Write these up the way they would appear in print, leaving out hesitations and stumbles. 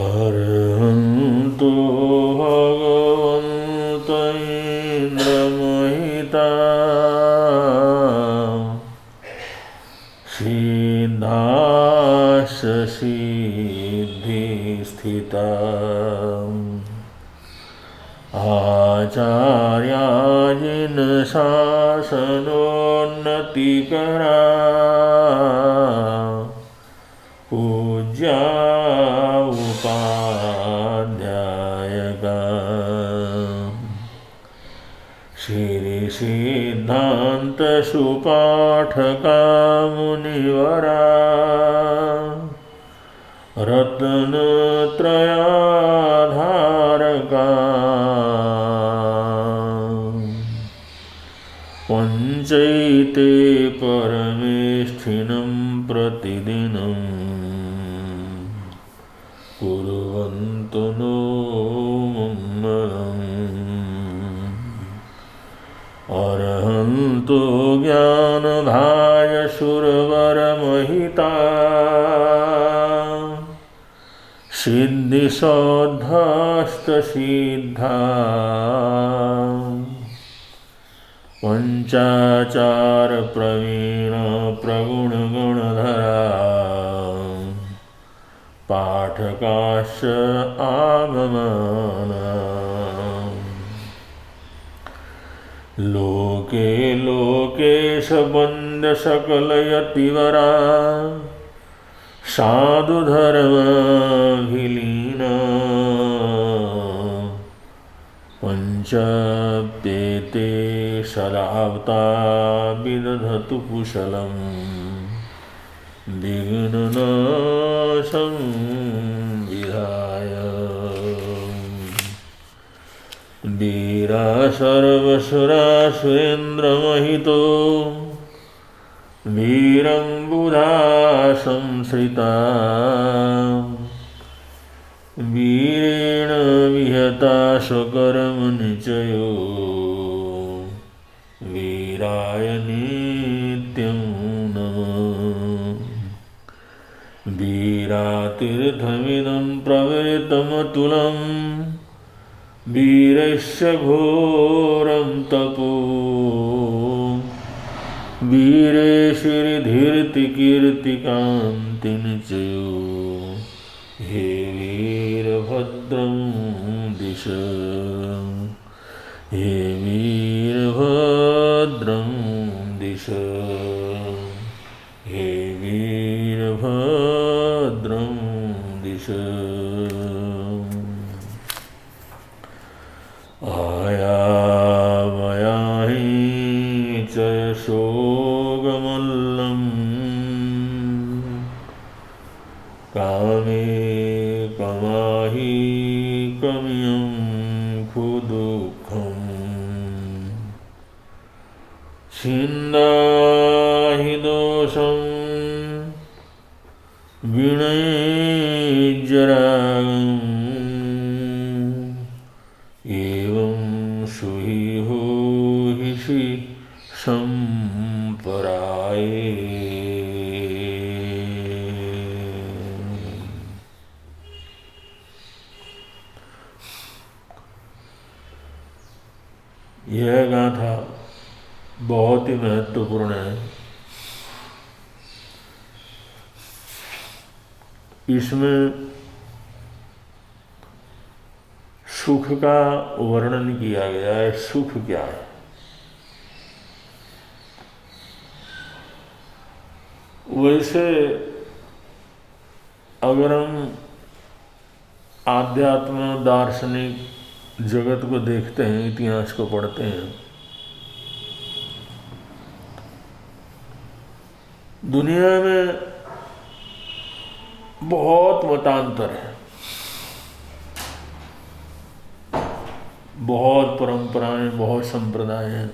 अर्हन्तु भगवन्त इन्द्रमहिता सिद्धाश्च सिद्धिस्थिता आचार्यायिन शासनोन्नतिकरा पूज्या उपाध्यायका श्रीसिद्धान्त सुपाठका मुनिवरा रत्नत्रयाधारका पञ्चैते परमेष्ठिनं प्रतिदिनं कुर्वन्तु नो मङ्गलम् अर्हन्तु ज्ञानधाय सुरवरमहिता सिद्धिसौद्धस्तसिद्धा पंचाचार प्रवीण प्रगुणगुणधरा पाठकाश्च आगमाना लोके लोकेश वन्द्य सकलयतिवरा साधुधर्माभिलीना पञ्चप्येते सदावता विदधतु कुशलं विघ्ननाशं विधाय वीरा सर्वसुरासुरेन्द्रमहितो वीरं बुधा संश्रिता वीरेण विहता स्वकर्मनिचयो वीराय नित्यं नमः वीरातीर्थमिदं प्रवृतमतुलं वीरस्य घोरं तपो वीरेशिर्धीर्तिकीर्तिकान्तिनिचयो हे वीरभद्रं दिश हे वीरभद्रं दिश हे वीरभद्रं दिश आयावयाहि च यशोगमल्लं कामे कमाहि कमियं कुदुःखं छिन्दाहि दोषं विनयज्जरागम् एवं सुहि होहिषि संपराये यह गाथा बहुत ही महत्वपूर्ण है। इसमें सुख का वर्णन किया गया है। सुख क्या है? वैसे अगर हम आध्यात्म दार्शनिक जगत को देखते हैं, इतिहास को पढ़ते हैं, दुनिया में बहुत मतांतर है, बहुत परंपराएं, बहुत संप्रदाय हैं।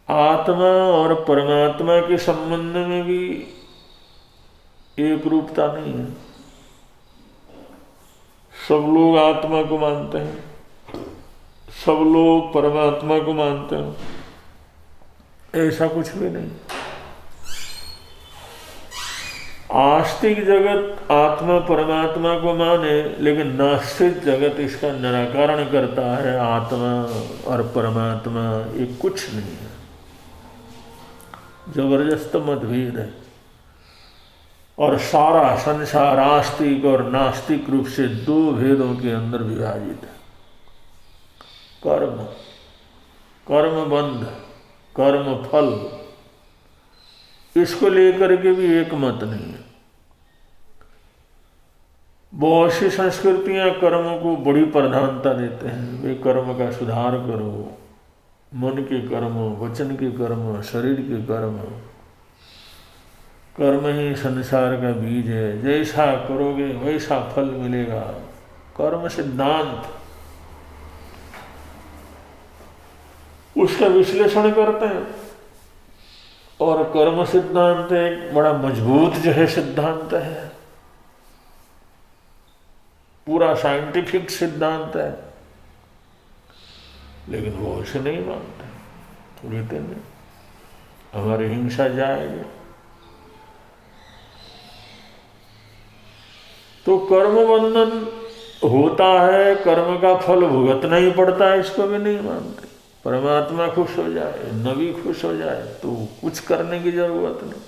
आत्मा और परमात्मा के संबंध में भी एक रूपता नहीं है। सब लोग आत्मा को मानते हैं, सब लोग परमात्मा को मानते हैं, ऐसा कुछ भी नहीं। आस्तिक जगत आत्मा परमात्मा को माने, लेकिन नास्तिक जगत इसका निराकरण करता है। आत्मा और परमात्मा ये कुछ नहीं है, जबरदस्त मतभेद है। और सारा संसार आस्तिक और नास्तिक रूप से दो भेदों के अंदर विभाजित है। कर्म, कर्म बंध, कर्म फल, इसको लेकर के भी एक मत नहीं है। बहुत सी संस्कृतियां कर्म को बड़ी प्रधानता देते हैं। वे कर्म का सुधार करो, मन के कर्म, वचन के कर्म, शरीर के कर्म। कर्म ही संसार का बीज है, जैसा करोगे वैसा फल मिलेगा। कर्म सिद्धांत, उसका विश्लेषण करते हैं। और कर्म सिद्धांत एक बड़ा मजबूत जो है सिद्धांत है, पूरा साइंटिफिक सिद्धांत है, लेकिन वो उसे नहीं मानते, कहते नहीं हमारी हिंसा जाएगी। तो कर्म बंधन होता है, कर्म का फल भुगतना ही पड़ता है, इसको भी नहीं मानते। परमात्मा खुश हो जाए, नबी खुश हो जाए तो कुछ करने की जरूरत नहीं।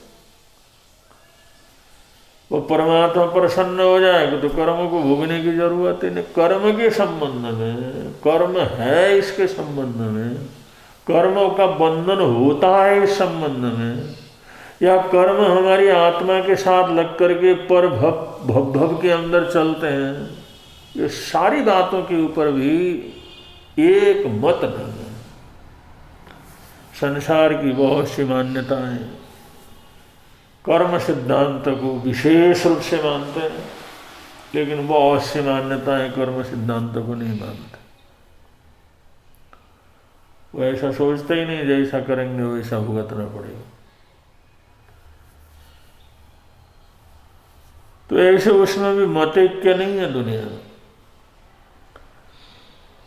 वो परमात्मा प्रसन्न हो जाएगा तो कर्म को भोगने की जरूरत ही नहीं। कर्म के संबंध में, कर्म है इसके संबंध में, कर्म का बंधन होता है इस संबंध में, या कर्म हमारी आत्मा के साथ लग करके पर भव के अंदर चलते हैं, ये सारी बातों के ऊपर भी एक मत नहीं है। संसार की बहुत सी मान्यताएं कर्म सिद्धांत को विशेष रूप से मानते हैं, लेकिन बहुत सी मान्यताएं कर्म सिद्धांत को नहीं मानते। वो ऐसा सोचते ही नहीं, जैसा करेंगे वैसा भुगतना पड़ेगा। तो ऐसे उसमें भी मतैक्य नहीं है दुनिया में।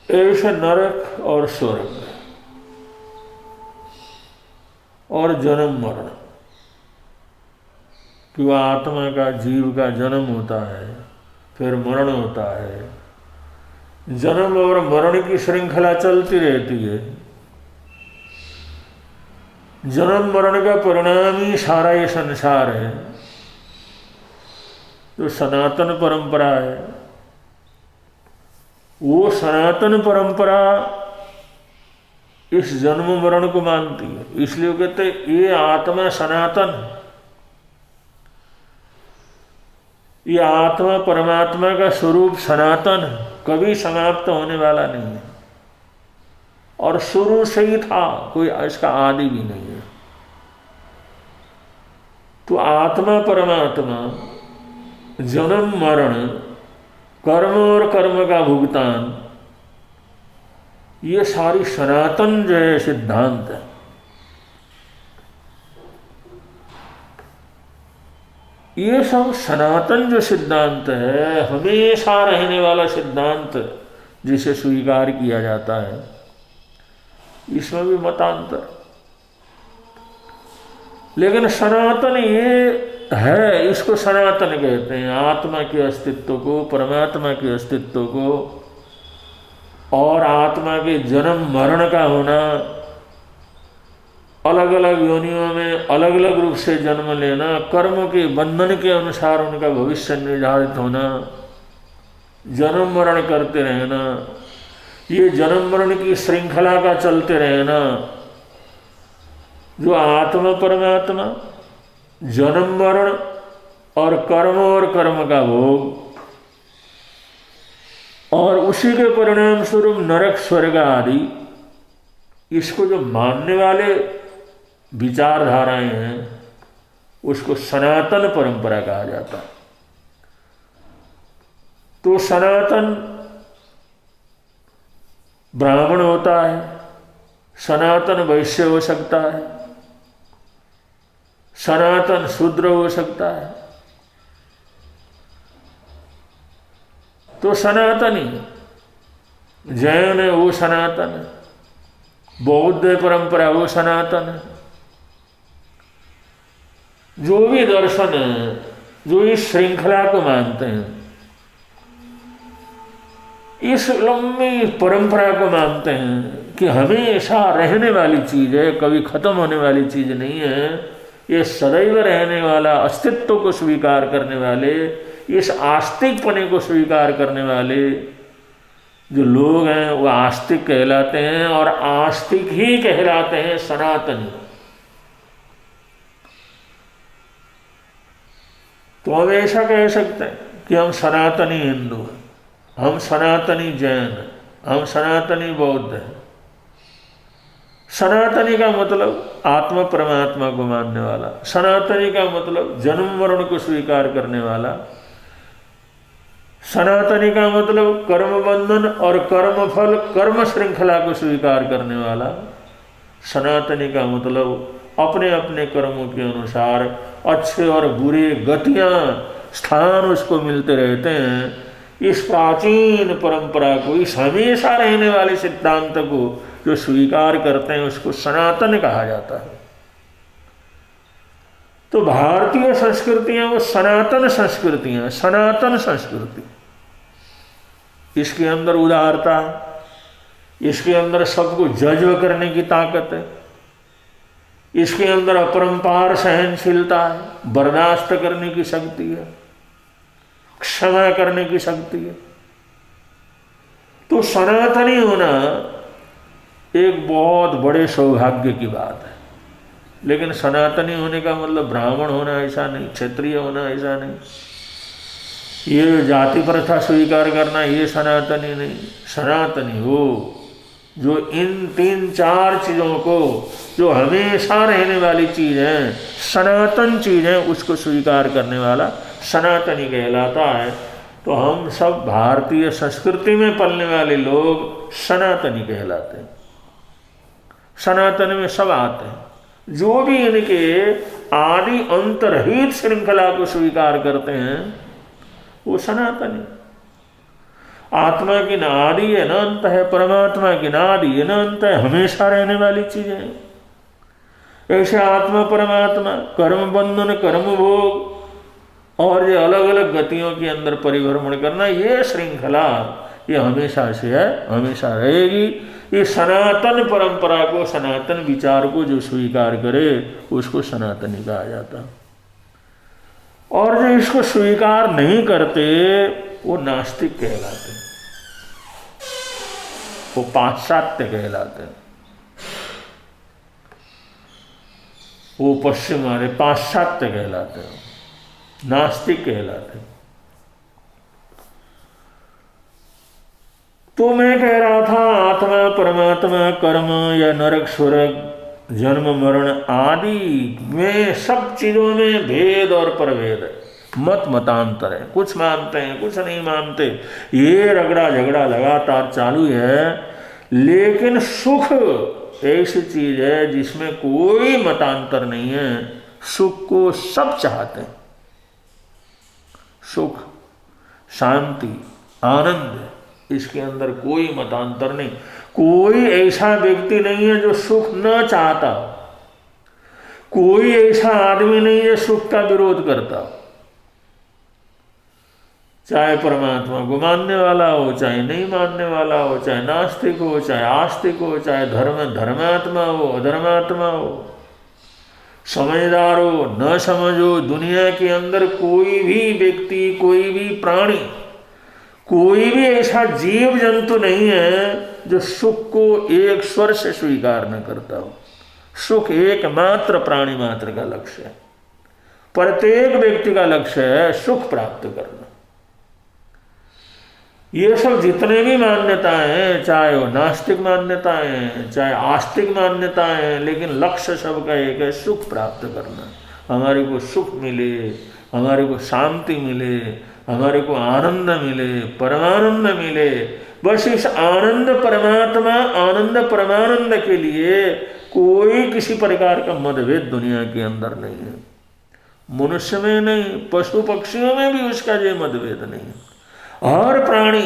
ऐसे नरक और स्वर्ग और जन्म मरण, कि वह आत्मा का, जीव का जन्म होता है, फिर मरण होता है। जन्म और मरण की श्रृंखला चलती रहती है। जन्म मरण का परिणाम ही सारा ये संसार है, जो सनातन परंपरा है। वो सनातन परंपरा इस जन्म मरण को मानती है, इसलिए कहते ये आत्मा सनातन है। ये आत्मा परमात्मा का स्वरूप सनातन है, कभी समाप्त होने वाला नहीं है, और शुरू से ही था, कोई इसका आदि भी नहीं है। तो आत्मा परमात्मा, जन्म मरण, कर्म और कर्म का भुगतान, ये सारी सनातन जो है सिद्धांत है। ये सब सनातन जो सिद्धांत है, हमेशा रहने वाला सिद्धांत जिसे स्वीकार किया जाता है, इसमें भी मतांतर। लेकिन सनातन ये है, इसको सनातन कहते हैं। आत्मा के अस्तित्व को, परमात्मा के अस्तित्व को, और आत्मा के जन्म मरण का होना, अलग अलग योनियों में अलग अलग रूप से जन्म लेना, कर्म के बंधन के अनुसार उनका भविष्य निर्धारित होना, जन्म मरण करते रहना, ये जन्म मरण की श्रृंखला का चलते रहना, जो आत्मा परमात्मा, जन्म मरण और कर्म का भोग, और उसी के परिणाम स्वरूप नरक स्वर्ग आदि, इसको जो मानने वाले विचारधाराएं हैं, उसको सनातन परंपरा कहा जाता है। तो सनातन ब्राह्मण होता है, सनातन वैश्य हो सकता है, सनातन शूद्र हो सकता है। तो सनातन ही, जैन है वो सनातन है, बौद्ध परंपरा वो सनातन है। जो भी दर्शन है जो इस श्रृंखला को मानते हैं, इस लंबी परंपरा को मानते हैं कि हमेशा रहने वाली चीज है, कभी खत्म होने वाली चीज नहीं है, ये सदैव रहने वाला, अस्तित्व को स्वीकार करने वाले, इस आस्तिकपने को स्वीकार करने वाले जो लोग हैं वो आस्तिक कहलाते हैं, और आस्तिक ही कहलाते हैं सनातनी। तो हम ऐसा कह सकते हैं कि हम सनातनी हिंदू हैं, हम सनातनी जैन हैं, हम सनातनी बौद्ध हैं। सनातनी का मतलब आत्मा परमात्मा को मानने वाला, सनातनी का मतलब जन्म मरण को स्वीकार करने वाला, सनातनी का मतलब कर्म बंधन और कर्म फल, कर्म श्रृंखला को स्वीकार करने वाला, सनातनी का मतलब अपने अपने कर्मों के अनुसार अच्छे और बुरे गतियां, स्थान उसको मिलते रहते हैं। इस प्राचीन परंपरा को, इस हमेशा रहने वाले सिद्धांत को जो स्वीकार करते हैं उसको सनातन कहा जाता है। तो भारतीय संस्कृतियां वो सनातन संस्कृतियां, सनातन संस्कृति, इसके अंदर उदारता है, इसके अंदर सबको जज्ब करने की ताकत है, इसके अंदर अपरंपार सहनशीलता है, बर्दाश्त करने की शक्ति है, क्षमा करने की शक्ति है। तो सनातनी होना एक बहुत बड़े सौभाग्य की बात है। लेकिन सनातनी होने का मतलब ब्राह्मण होना ऐसा नहीं, क्षत्रिय होना ऐसा नहीं, ये जाति प्रथा स्वीकार करना ये सनातनी नहीं। सनातनी हो जो इन 3-4 चीज़ों को, जो हमेशा रहने वाली चीज़ है, सनातन चीज़ है, उसको स्वीकार करने वाला सनातनी कहलाता है। तो हम सब भारतीय संस्कृति में पलने वाले लोग सनातनी कहलाते हैं। सनातन में सब आते हैं, जो भी इनके आदि अंत रहित श्रृंखला को स्वीकार करते हैं वो सनातनी। आत्मा की न आदि है न अंत है, परमात्मा की न आदि है न अंत है, हमेशा रहने वाली चीजें हैं। ऐसे आत्मा परमात्मा, कर्म बंधन, कर्म भोग और ये अलग अलग गतियों के अंदर परिभ्रमण करना, ये श्रृंखला ये हमेशा से है, हमेशा रहेगी। ये सनातन परंपरा को, सनातन विचार को जो स्वीकार करे उसको सनातनी कहा जाता। और जो इसको स्वीकार नहीं करते वो नास्तिक कहलाते, वो पाश्चात्य कहलाते, वो पश्चिम वाले पाश्चात्य कहलाते, नास्तिक कहलाते। तो मैं कह रहा था आत्मा परमात्मा, कर्म या नरक स्वर्ग, जन्म मरण आदि में सब चीजों में भेद और परभेद है, मत मतांतर है, कुछ मानते हैं कुछ नहीं मानते, ये रगड़ा झगड़ा लगातार चालू है। लेकिन सुख ऐसी चीज है जिसमें कोई मतांतर नहीं है, सुख को सब चाहते हैं, सुख, शांति, आनंद, इसके अंदर कोई मतांतर नहीं। कोई ऐसा व्यक्ति नहीं है जो सुख न चाहता, कोई ऐसा आदमी नहीं है सुख का विरोध करता। चाहे परमात्मा को मानने वाला हो, चाहे नहीं मानने वाला हो, चाहे नास्तिक हो, चाहे आस्तिक हो, चाहे धर्मात्मा हो, अधर्मात्मा हो, समझदार हो, न समझो, दुनिया के अंदर कोई भी व्यक्ति, कोई भी प्राणी, कोई भी ऐसा जीव जंतु नहीं है जो सुख को एक स्वर से स्वीकार न करता हो। सुख एकमात्र प्राणी मात्र का लक्ष्य है, प्रत्येक व्यक्ति का लक्ष्य है सुख प्राप्त करना। ये सब जितने भी मान्यताएं हैं, चाहे वो नास्तिक मान्यताएं हैं, चाहे आस्तिक मान्यताएं हैं, लेकिन लक्ष्य सबका एक है, सुख प्राप्त करना। हमारे को सुख मिले, हमारे को शांति मिले, हमारे को आनंद मिले, परमानंद मिले। बस इस आनंद परमात्मा, आनंद परमानंद के लिए कोई किसी प्रकार का मतभेद दुनिया के अंदर नहीं है। मनुष्य में नहीं, पशु पक्षियों में भी उसका ये मतभेद नहीं है। हर प्राणी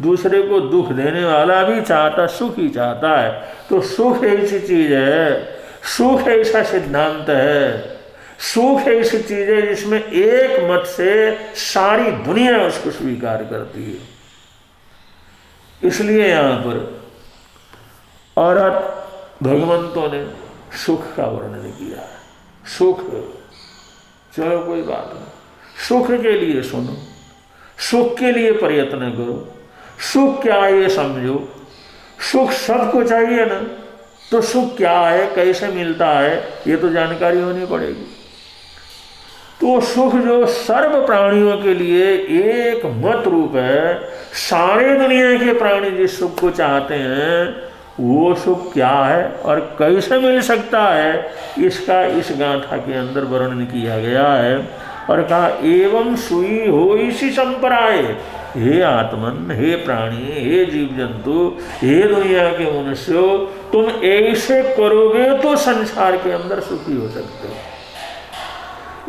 दूसरे को दुख देने वाला भी चाहता, सुख ही चाहता है। तो सुख ऐसी चीज है, सुख ऐसा सिद्धांत है सुख ऐसी चीज है जिसमें एक मत से सारी दुनिया उसको स्वीकार करती है। इसलिए यहां पर अरहत भगवंतों ने सुख का वर्णन किया है। सुख, चलो कोई बात नहीं, सुख के लिए सुनो, सुख के लिए प्रयत्न करो। सुख क्या है ये समझो। सुख सबको चाहिए ना, तो सुख क्या है, कैसे मिलता है, ये तो जानकारी होनी पड़ेगी। तो सुख जो सर्व प्राणियों के लिए एक मत रूप है, सारे दुनिया के प्राणी जिस सुख को चाहते हैं, वो सुख क्या है और कैसे मिल सकता है, इसका इस गाथा के अंदर वर्णन किया गया है। और कहा एवं सुई हो इसी संपराय, हे आत्मन, हे प्राणी, हे जीव जंतु, हे दुनिया के मनुष्यों, तुम ऐसे करोगे तो संसार के अंदर सुखी हो सकते हो।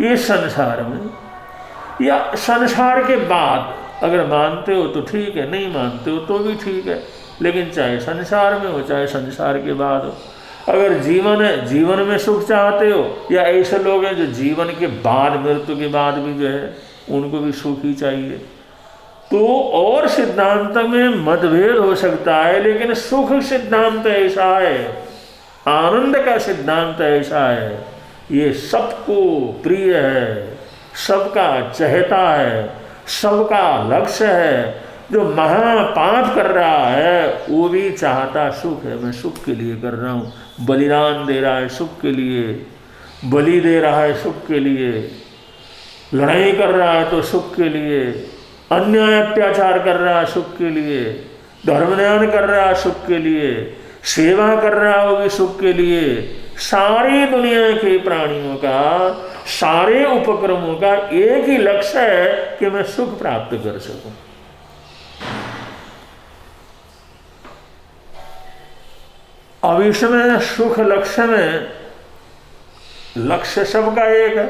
इस संसार में या संसार के बाद अगर मानते हो तो ठीक है, नहीं मानते हो तो भी ठीक है, लेकिन चाहे संसार में हो चाहे संसार के बाद हो। अगर जीवन में सुख चाहते हो, या ऐसे लोग हैं जो जीवन के बाद, मृत्यु के बाद भी जो है उनको भी सुख ही चाहिए, तो और सिद्धांत में मतभेद हो सकता है, लेकिन सुख सिद्धांत ऐसा है, आनंद का सिद्धांत ऐसा है, ये सबको प्रिय है, सबका चहेता है, सबका लक्ष्य है। जो महापाप कर रहा है वो भी चाहता सुख है, मैं सुख के लिए कर रहा हूँ, बलिदान दे रहा है सुख के लिए, बलि दे रहा है सुख के लिए, लड़ाई कर रहा है तो सुख के लिए, अन्याय अत्याचार कर रहा है सुख के लिए, धर्मदान कर रहा है सुख के लिए, सेवा कर रहा है वो भी सुख के लिए। सारी दुनिया के प्राणियों का, सारे उपक्रमों का एक ही लक्ष्य है कि मैं सुख प्राप्त कर सकूं। अब इसमें सुख लक्ष्य में, लक्ष्य सबका एक है,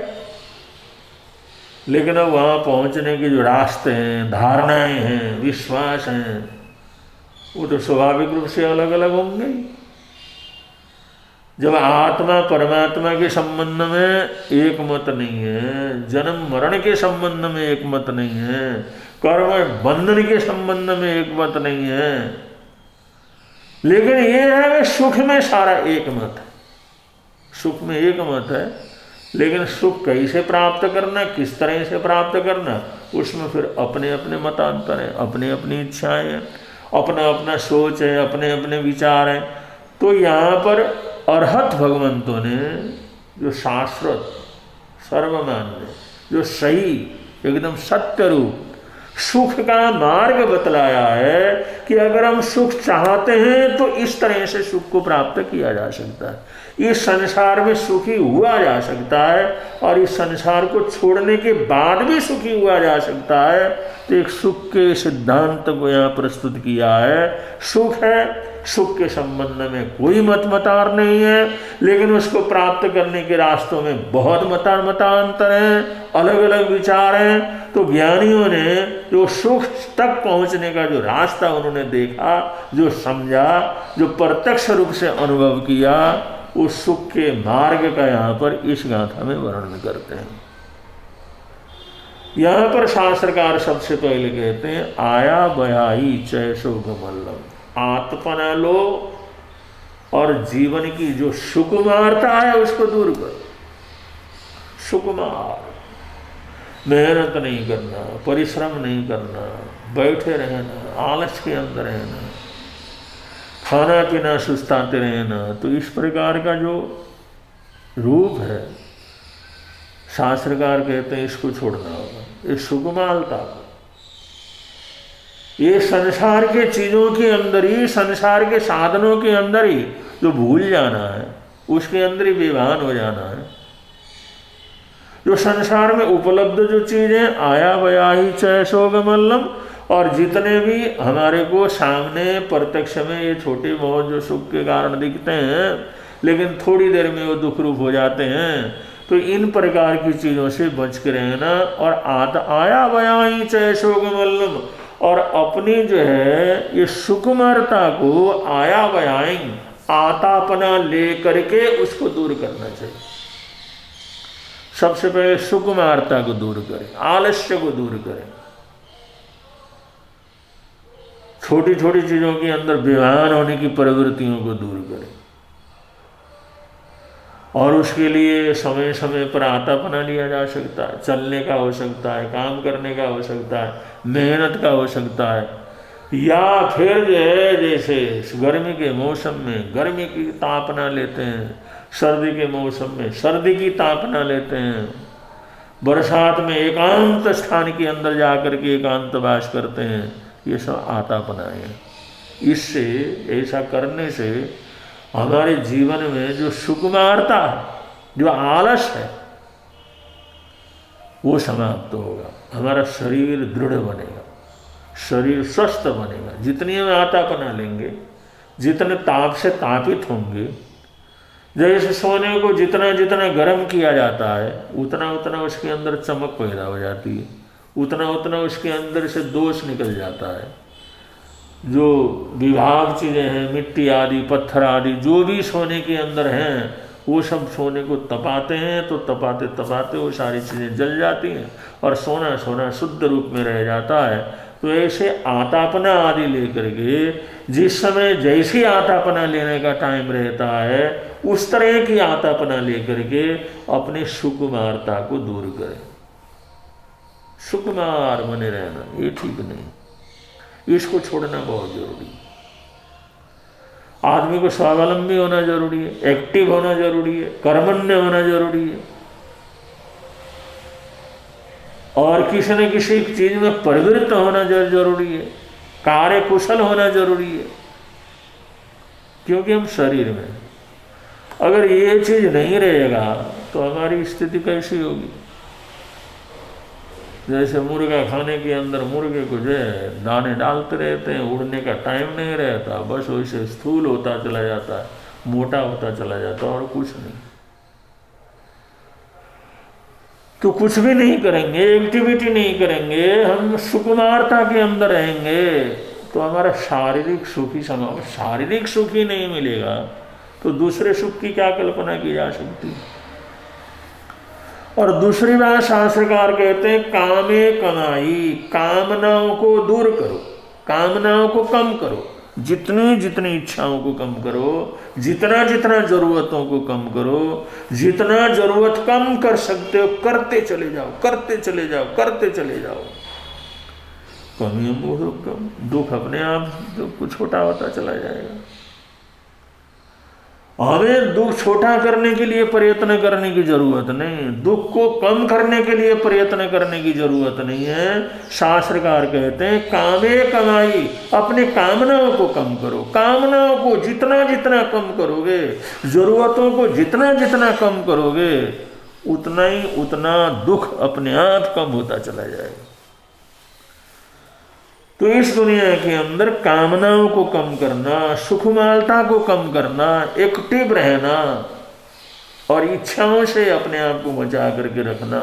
लेकिन अब वहां पहुंचने के जो रास्ते हैं, धारणाएं हैं, विश्वास हैं, वो तो स्वाभाविक रूप से अलग अलग होंगे। जब आत्मा परमात्मा के संबंध में एक मत नहीं है, जन्म मरण के संबंध में एक मत नहीं है, कर्म बंधन के संबंध में एक मत नहीं है, लेकिन ये है सुख में सारा एक मत है, सुख में एक मत है, लेकिन सुख कैसे प्राप्त करना, किस तरह से प्राप्त करना, उसमें फिर अपने अपने मतांतर हैं, अपनी अपनी इच्छाएं हैं, अपना अपना सोच है, अपने अपने विचार हैं। तो यहाँ पर अरहत भगवंतों ने जो शाश्वत, सर्वमान्य, जो सही, एकदम सत्य रूप सुख का मार्ग बतलाया है कि अगर हम सुख चाहते हैं तो इस तरह से सुख को प्राप्त किया जा सकता है, इस संसार में सुखी हुआ जा सकता है, और इस संसार को छोड़ने के बाद भी सुखी हुआ जा सकता है। तो एक सुख के सिद्धांत को यहाँ प्रस्तुत किया है। सुख है, सुख के संबंध में कोई मतार नहीं है, लेकिन उसको प्राप्त करने के रास्तों में बहुत मतांतर हैं, अलग अलग विचार हैं। तो ज्ञानियों ने जो सुख तक पहुंचने का जो रास्ता उन्होंने देखा, जो समझा, जो प्रत्यक्ष रूप से अनुभव किया, उस सुख के मार्ग का यहाँ पर इस गाथा में वर्णन करते हैं। यहाँ पर शास्त्रकार सबसे पहले कहते हैं आया बयाई चैसो गमल्लम, आत्मना लो और जीवन की जो सुकुमारता है उसको दूर करो। सुकुमार, मेहनत नहीं करना, परिश्रम नहीं करना, बैठे रहना, आलस के अंदर रहना, खाना पीना सुस्ताते रहना, तो इस प्रकार का जो रूप है शास्त्रकार कहते हैं इसको छोड़ना होगा, इस सुकुमारता को। ये संसार के चीजों के अंदर ही, संसार के साधनों के अंदर ही जो भूल जाना है, उसके अंदर ही बेभान हो जाना है। जो संसार में उपलब्ध जो चीजें आया बया ही चैसो गमल्लम, और जितने भी हमारे को सामने प्रत्यक्ष में ये छोटे बहुत जो सुख के कारण दिखते हैं, लेकिन थोड़ी देर में वो दुख रूप हो जाते हैं, तो इन प्रकार की चीजों से बच के रहना। और आया बया ही चैसो गमल्लम, और अपनी जो है ये सुकुमारता को आया बयाई, आतापना ले करके उसको दूर करना चाहिए। सबसे पहले सुकुमारता को दूर करें, आलस्य को दूर करें, छोटी छोटी चीजों के अंदर बेईमान होने की प्रवृत्तियों को दूर करें। और उसके लिए समय समय पर आतापना लिया जा सकता है, चलने का हो सकता है, काम करने का हो सकता है, मेहनत का हो सकता है, या फिर जो है जैसे गर्मी के मौसम में गर्मी की तापना लेते हैं, सर्दी के मौसम में सर्दी की तापना लेते हैं, बरसात में एकांत स्थान के अंदर जाकर के एकांतवास करते हैं, ये सब आतापना है। इससे ऐसा करने से हमारे जीवन में जो सुकुमारता है, जो आलस है, वो समाप्त होगा। हमारा शरीर दृढ़ बनेगा, शरीर स्वस्थ बनेगा। जितनी हम आतापना लेंगे, जितने ताप से तापित होंगे, जैसे सोने को जितना जितना गर्म किया जाता है उतना उतना उसके अंदर चमक पैदा हो जाती है, उतना उतना उसके अंदर से दोष निकल जाता है। जो विभाग चीज़ें हैं, मिट्टी आदि, पत्थर आदि, जो भी सोने के अंदर हैं, वो सब सोने को तपाते हैं, तो तपाते तपाते वो सारी चीज़ें जल जाती हैं और सोना सोना शुद्ध रूप में रह जाता है। तो ऐसे आतापना आदि लेकर के जिस समय जैसी आतापना लेने का टाइम रहता है, उस तरह की आतापना लेकर के अपनी सुकुमारता को दूर करें। सुकुमार बने रहना ये ठीक नहीं, इसको छोड़ना बहुत जरूरी है। आदमी को स्वावलंबी होना जरूरी है, एक्टिव होना जरूरी है, कर्मण्य होना जरूरी है, और किसी न किसी चीज में प्रवृत्त होना जरूरी है, कार्य कुशल होना जरूरी है। क्योंकि हम शरीर में अगर ये चीज नहीं रहेगा तो हमारी स्थिति कैसी होगी। जैसे मुर्गा खाने के अंदर मुर्गे को जो है दाने डालते रहते हैं, उड़ने का टाइम नहीं रहता, बस वैसे स्थूल होता चला जाता है, मोटा होता चला जाता है, और कुछ नहीं। तो कुछ भी नहीं करेंगे, एक्टिविटी नहीं करेंगे, हम सुकुमारता के अंदर रहेंगे, तो हमारा शारीरिक सुख ही समाप्त। शारीरिक सुख ही नहीं मिलेगा तो दूसरे सुख की क्या कल्पना की जा सकती है। और दूसरी बात शास्त्रकार कहते हैं, कामे कमाई, कामनाओं को दूर करो, कामनाओं को कम करो, जितनी जितनी इच्छाओं को कम करो, जितना जितना जरूरतों को कम करो, जितना जरूरत कम कर सकते हो करते चले जाओ, करते चले जाओ, करते चले जाओ। कमियों को कम, दुख अपने आप दुख छोटा होता चला जाएगा। हमें दुख छोटा करने के लिए प्रयत्न करने की जरूरत नहीं, दुख को कम करने के लिए प्रयत्न करने की जरूरत नहीं है। शास्त्रकार कहते हैं, कामे कमाई, अपने कामनाओं को कम करो, कामनाओं को जितना जितना कम करोगे, जरूरतों को जितना जितना कम करोगे, उतना ही उतना दुख अपने आप कम होता चला जाएगा। तो इस दुनिया के अंदर कामनाओं को कम करना, सुकुमारता को कम करना, एक्टिव रहना और इच्छाओं से अपने आप को बचा करके रखना।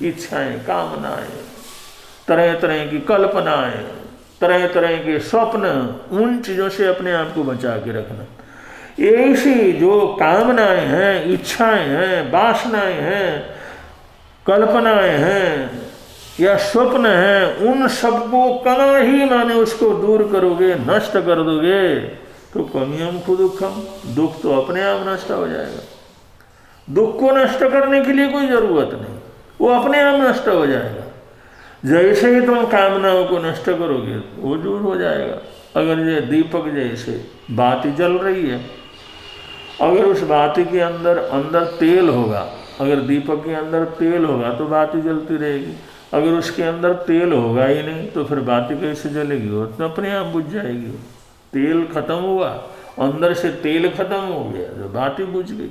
इच्छाएं, कामनाएं, तरह तरह की कल्पनाएं, तरह तरह के स्वप्न, उन चीज़ों से अपने आप को बचा के रखना। ऐसी जो कामनाएं हैं, इच्छाएं हैं, वासनाएं हैं, कल्पनाएं हैं या स्वप्न है, उन सबको कमा ही माने उसको दूर करोगे, नष्ट कर दोगे, तो कमियम खुद दुखम, दुख तो अपने आप नष्ट हो जाएगा। दुख को नष्ट करने के लिए कोई जरूरत नहीं, वो अपने आप नष्ट हो जाएगा। जैसे ही तुम कामनाओं को नष्ट करोगे वो दूर हो जाएगा। अगर ये दीपक जैसे बाती जल रही है, अगर उस बाती के अंदर अंदर तेल होगा, अगर दीपक के अंदर तेल होगा तो बाती जलती रहेगी। अगर उसके अंदर तेल होगा ही नहीं तो फिर बाती कैसे जलेगी, वो तो अपने आप बुझ जाएगी। तेल खत्म हुआ, अंदर से तेल खत्म हो गया, तो बाती बुझ गई।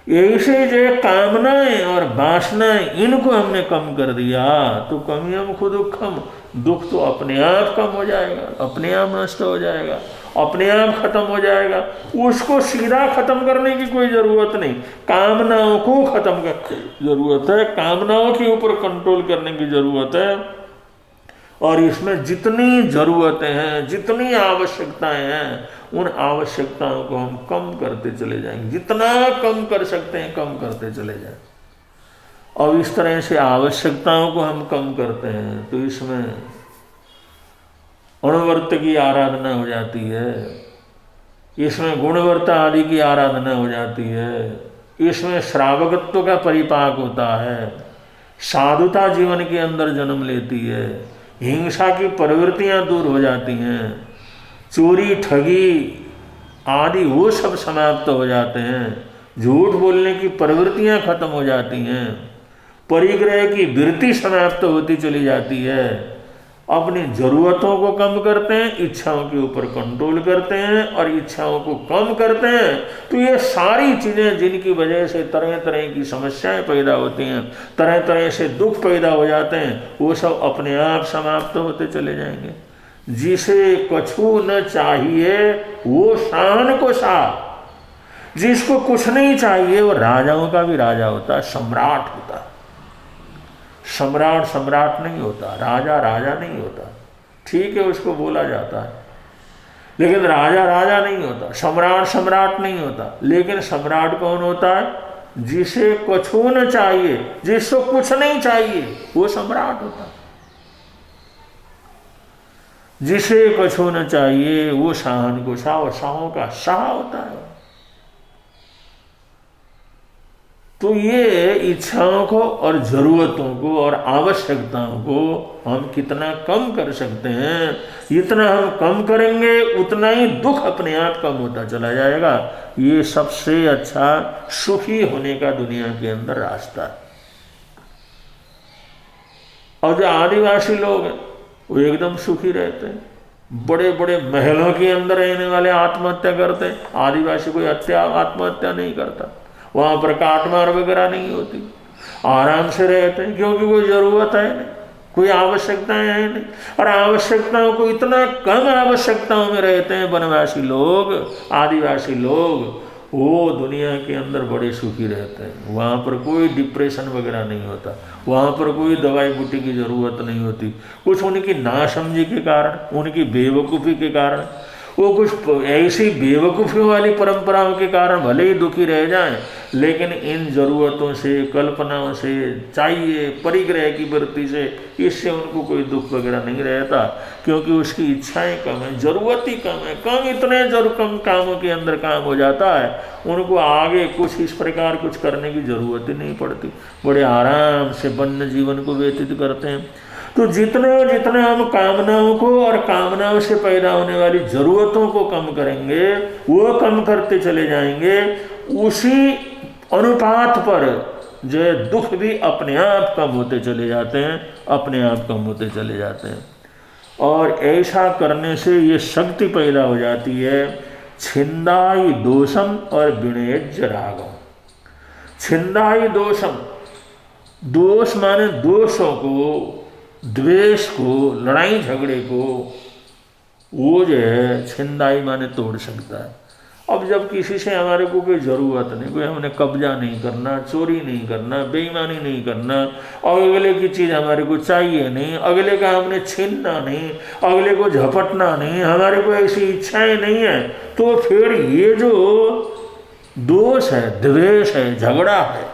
ऐसे जो कामनाएं और वासनाएं, इनको हमने कम कर दिया तो कमियम खुद दुखम, दुख तो अपने आप कम हो जाएगा, अपने आप नष्ट हो जाएगा, अपने आप खत्म हो जाएगा। उसको सीधा खत्म करने की कोई जरूरत नहीं, कामनाओं को खत्म करने की जरूरत है, कामनाओं के ऊपर कंट्रोल करने की जरूरत है। और इसमें जितनी जरूरतें हैं, जितनी आवश्यकताएं हैं, उन आवश्यकताओं को हम कम करते चले जाएंगे। जितना कम कर सकते हैं कम करते चले जाएं। और इस तरह से आवश्यकताओं को हम कम करते हैं तो इसमें अणुवर्त की आराधना हो जाती है, इसमें गुणवर्ता आदि की आराधना हो जाती है, इसमें श्रावकत्व का परिपाक होता है, साधुता जीवन के अंदर जन्म लेती है, हिंसा की प्रवृत्तियां दूर हो जाती हैं, चोरी ठगी आदि वो सब समाप्त हो जाते हैं, झूठ बोलने की प्रवृत्तियां खत्म हो जाती हैं, परिग्रह की वृत्ति समाप्त होती चली जाती है, अपनी जरूरतों को कम करते हैं, इच्छाओं के ऊपर कंट्रोल करते हैं और इच्छाओं को कम करते हैं। तो ये सारी चीज़ें जिनकी वजह से तरह तरह की समस्याएं पैदा होती हैं, तरह तरह से दुख पैदा हो जाते हैं, वो सब अपने आप समाप्त होते चले जाएंगे। जिसे कछु न चाहिए वो शान को शाह। जिसको कुछ नहीं चाहिए वो राजाओं का भी राजा होता है, सम्राट होता है। सम्राट सम्राट नहीं होता, राजा राजा नहीं होता। ठीक है, उसको बोला जाता है, लेकिन राजा राजा नहीं होता, सम्राट सम्राट नहीं होता। लेकिन सम्राट कौन होता है? जिसे कुछ न चाहिए, जिसको कुछ नहीं चाहिए वो सम्राट होता है। जिसे कुछ न चाहिए वो शाहन को शाह, और शाहों का शाह होता है। तो ये इच्छाओं को और ज़रूरतों को और आवश्यकताओं को हम कितना कम कर सकते हैं, जितना हम कम करेंगे उतना ही दुख अपने आप कम होता चला जाएगा। ये सबसे अच्छा सुखी होने का दुनिया के अंदर रास्ता है। और जो आदिवासी लोग हैं वो एकदम सुखी रहते हैं। बड़े बड़े महलों के अंदर रहने वाले आत्महत्या करते हैं, आदिवासी कोई आत्महत्या नहीं करता। वहाँ पर काटमार वगैरह नहीं होती, आराम से रहते हैं, क्योंकि कोई ज़रूरत है नहीं, कोई आवश्यकताएं हैं नहीं। और आवश्यकताओं को इतना कम आवश्यकताओं में रहते हैं वनवासी लोग, आदिवासी लोग, वो दुनिया के अंदर बड़े सुखी रहते हैं। वहाँ पर कोई डिप्रेशन वगैरह नहीं होता, वहाँ पर कोई दवाई बूटी की ज़रूरत नहीं होती। कुछ उनकी नासमझी के कारण, उनकी बेवकूफ़ी के कारण, वो कुछ ऐसी बेवकूफ़ियों वाली परंपराओं के कारण भले ही दुखी रह जाएं, लेकिन इन ज़रूरतों से, कल्पनाओं से, चाहिए परिग्रह की वृत्ति से, इससे उनको कोई दुख वगैरह नहीं रहता, क्योंकि उसकी इच्छाएं कम है, ज़रूरत ही कम है। कम इतने कम कामों के अंदर काम हो जाता है, उनको आगे कुछ इस प्रकार कुछ करने की ज़रूरत ही नहीं पड़ती। बड़े आराम से वन्य जीवन को व्यतीत करते हैं। तो जितना जितना हम कामनाओं को और कामनाओं से पैदा होने वाली ज़रूरतों को कम करेंगे, वो कम करते चले जाएंगे, उसी अनुपात पर जो है दुख भी अपने आप कम होते चले जाते हैं, अपने आप कम होते चले जाते हैं। और ऐसा करने से ये शक्ति पैदा हो जाती है, छिंदाई दोषम और विनयज्य रागम। छिंदाई दोषम, दोष माने दोषों को, द्वेष को, लड़ाई झगड़े को, वो जो है छिंदाई माने तोड़ सकता है। अब जब किसी से हमारे को कोई ज़रूरत नहीं, कोई हमने कब्जा नहीं करना, चोरी नहीं करना, बेईमानी नहीं करना, और अगले की चीज़ हमारे को चाहिए नहीं, अगले का हमने छीनना नहीं, अगले को झपटना नहीं, हमारे को ऐसी इच्छाएं नहीं है, तो फिर ये जो दोष है, द्वेष है, झगड़ा है,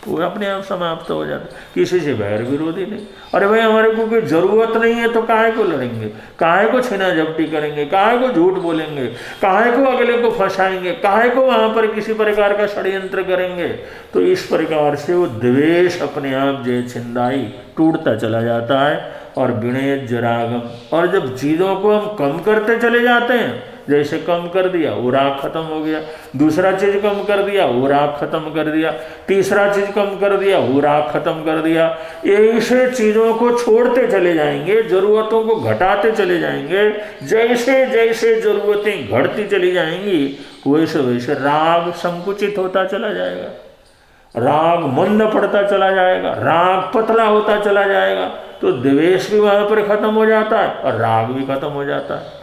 वो अपने आप समाप्त हो जाता है। किसी से बैर विरोधी नहीं। अरे भाई हमारे को कोई ज़रूरत नहीं है तो काहे को लड़ेंगे, काहे को छीना झपटी करेंगे, काहे को झूठ बोलेंगे, काहे को अगले को फंसाएंगे, काहे को वहाँ पर किसी प्रकार का षड्यंत्र करेंगे। तो इस प्रकार से वो द्वेष अपने आप जो छिंदाई टूटता चला जाता है। और विनयज्य रागम, और जब चीज़ों को हम कम करते चले जाते हैं, जैसे कम कर दिया वो राग खत्म हो गया, दूसरा चीज़ कम कर दिया वो राग खत्म कर दिया, तीसरा चीज़ कम कर दिया वो राग खत्म कर दिया, ऐसे चीज़ों को छोड़ते चले जाएंगे, ज़रूरतों को घटाते चले जाएंगे। जैसे जैसे ज़रूरतें घटती चली जाएंगी वैसे वैसे राग संकुचित होता चला जाएगा, राग मंद पड़ता चला जाएगा, राग पतला होता चला जाएगा। तो द्वेष भी वहाँ पर खत्म हो जाता है और राग भी खत्म हो जाता है।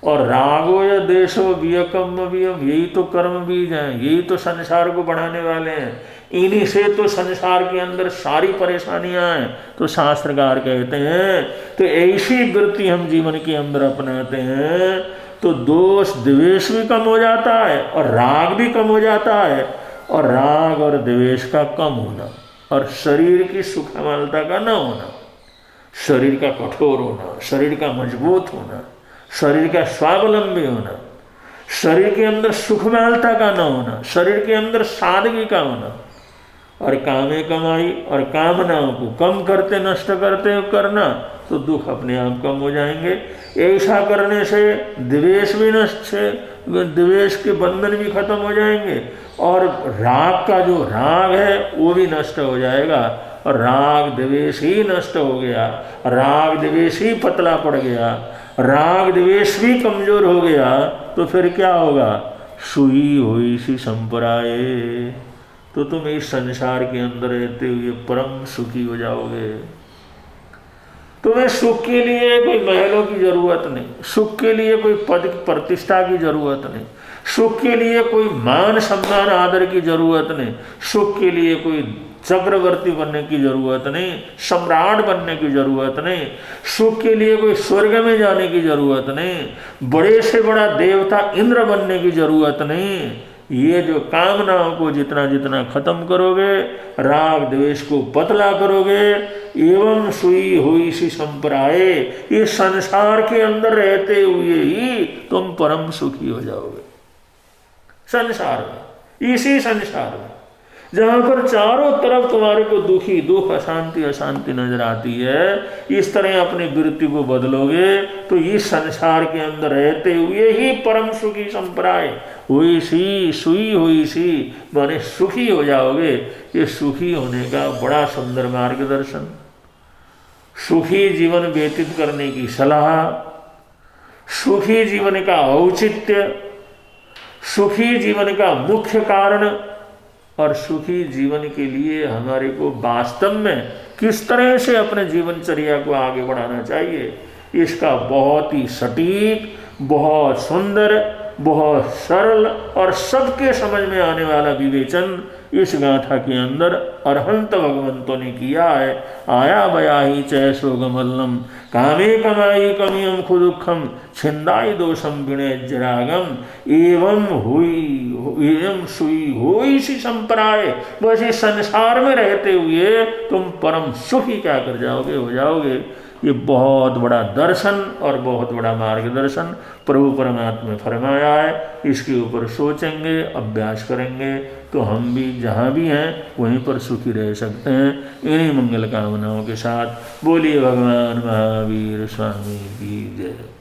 और रागो या देशो वियकम वियम, यही तो कर्म बीज हैं, यही तो संसार को बढ़ाने वाले हैं, इन्हीं से तो संसार के अंदर सारी परेशानियां हैं। तो शास्त्रकार कहते हैं तो ऐसी वृत्ति हम जीवन के अंदर अपनाते हैं तो दोष द्वेष भी कम हो जाता है और राग भी कम हो जाता है। और राग और द्वेष का कम होना और शरीर की सुखमलता का न होना, शरीर का कठोर होना, शरीर का मजबूत होना, शरीर का स्वावलंबी होना, शरीर के अंदर सुखमलता का न होना, शरीर के अंदर सादगी का होना और कामे कमाई और कामनाओं को कम करते नष्ट करते करना तो दुख अपने आप कम हो जाएंगे। ऐसा करने से द्वेष भी नष्ट से द्वेष के बंधन भी खत्म हो जाएंगे और राग का जो राग है वो भी नष्ट हो जाएगा। और राग द्वेष ही नष्ट हो गया, राग द्वेष ही पतला पड़ गया, राग द्वेष भी कमजोर हो गया तो फिर क्या होगा? सुई हुई सी संपराए, तो तुम इस संसार के अंदर रहते हुए परम सुखी हो जाओगे। तुम्हें सुख के लिए कोई महलों की जरूरत नहीं, सुख के लिए कोई पद प्रतिष्ठा की जरूरत नहीं, सुख के लिए कोई मान सम्मान आदर की जरूरत नहीं, सुख के लिए कोई चक्रवर्ती बनने की जरूरत नहीं, सम्राट बनने की जरूरत नहीं, सुख के लिए कोई स्वर्ग में जाने की जरूरत नहीं, बड़े से बड़ा देवता इंद्र बनने की जरूरत नहीं। ये जो कामनाओं को जितना जितना खत्म करोगे, राग द्वेष को पतला करोगे, एवं सुई हुई सी संपराए, ये संसार के अंदर रहते हुए ही तुम परम सुखी हो जाओगे। संसार में, इसी संसार में जहां पर चारों तरफ तुम्हारे को दुखी दुख अशांति अशांति नजर आती है, इस तरह अपनी वृत्ति को बदलोगे तो इस संसार के अंदर रहते हुए ही परम सुखी संपराय हुई सी सुई हुई सी माने सुखी हो जाओगे। ये सुखी होने का बड़ा सुंदर मार्गदर्शन, सुखी जीवन व्यतीत करने की सलाह, सुखी जीवन का औचित्य, सुखी जीवन का मुख्य कारण और सुखी जीवन के लिए हमारे को वास्तव में किस तरह से अपने जीवनचर्या को आगे बढ़ाना चाहिए, इसका बहुत ही सटीक, बहुत सुंदर, बहुत सरल और सबके समझ में आने वाला विवेचन इस गाथा के अंदर अरहंत भगवंतों ने किया है। आया बया ही चय सोगमल्लम कामे कमाई कमियम खुदुखम छिंदाई दोषम विनय जरागम एवं हुई एवं सुई हुई सी संपराय। बस इस संसार में रहते हुए तुम परम सुखी क्या कर जाओगे, हो जाओगे। ये बहुत बड़ा दर्शन और बहुत बड़ा मार्गदर्शन प्रभु परमात्मा ने फरमाया है। इसके ऊपर सोचेंगे, अभ्यास करेंगे तो हम भी जहाँ भी हैं वहीं पर सुखी रह सकते हैं। इन्हीं मंगल कामनाओं के साथ बोलिए भगवान महावीर स्वामी की जय।